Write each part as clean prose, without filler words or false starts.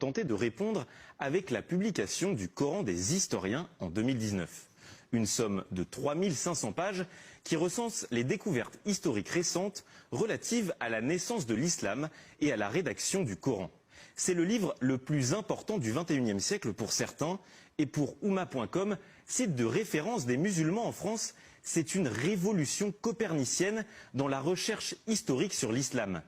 tenté de répondre avec la publication du Coran des historiens en 2019. Une somme de 3500 pages qui recense les découvertes historiques récentes relatives à la naissance de l'islam et à la rédaction du Coran. C'est le livre le plus important du XXIe siècle pour certains, et pour Oumma.com, site de référence des musulmans en France, c'est une révolution copernicienne dans la recherche historique sur l'islam.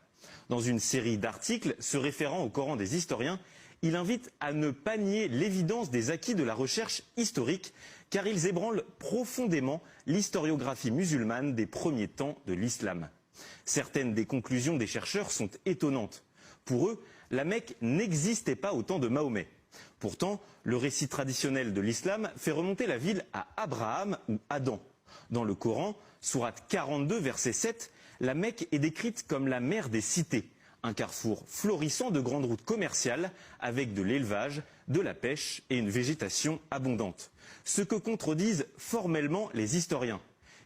Dans une série d'articles se référant au Coran des historiens, il invite à ne pas nier l'évidence des acquis de la recherche historique, car ils ébranlent profondément l'historiographie musulmane des premiers temps de l'islam. Certaines des conclusions des chercheurs sont étonnantes. Pour eux, la Mecque n'existait pas au temps de Mahomet. Pourtant, le récit traditionnel de l'islam fait remonter la ville à Abraham ou Adam. Dans le Coran, sourate 42, verset 7, la Mecque est décrite comme la mère des cités, un carrefour florissant de grandes routes commerciales avec de l'élevage, de la pêche et une végétation abondante. Ce que contredisent formellement les historiens.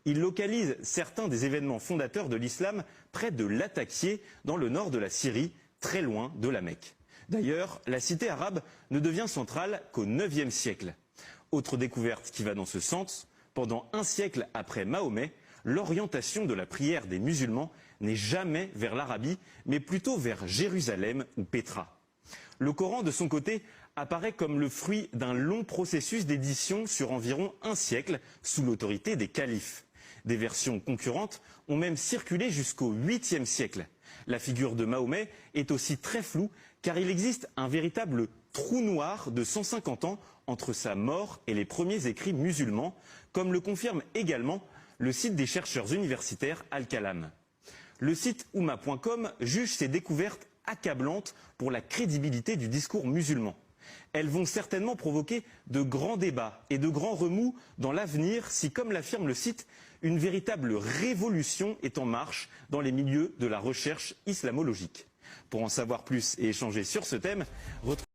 Ils localisent certains des événements fondateurs de l'islam près de Latakié, dans le nord de la Syrie, très loin de la Mecque. D'ailleurs, la cité arabe ne devient centrale qu'au IXe siècle. Autre découverte qui va dans ce sens, pendant un siècle après Mahomet, l'orientation de la prière des musulmans n'est jamais vers l'Arabie, mais plutôt vers Jérusalem ou Pétra. Le Coran, de son côté, apparaît comme le fruit d'un long processus d'édition sur environ un siècle, sous l'autorité des califes. Des versions concurrentes ont même circulé jusqu'au 8e siècle. La figure de Mahomet est aussi très floue, car il existe un véritable trou noir de 150 ans entre sa mort et les premiers écrits musulmans, comme le confirme également le site des chercheurs universitaires Al-Kalam. Le site Oumma.com juge ces découvertes accablantes pour la crédibilité du discours musulman. Elles vont certainement provoquer de grands débats et de grands remous dans l'avenir si, comme l'affirme le site, une véritable révolution est en marche dans les milieux de la recherche islamologique. Pour en savoir plus et échanger sur ce thème, retrouvez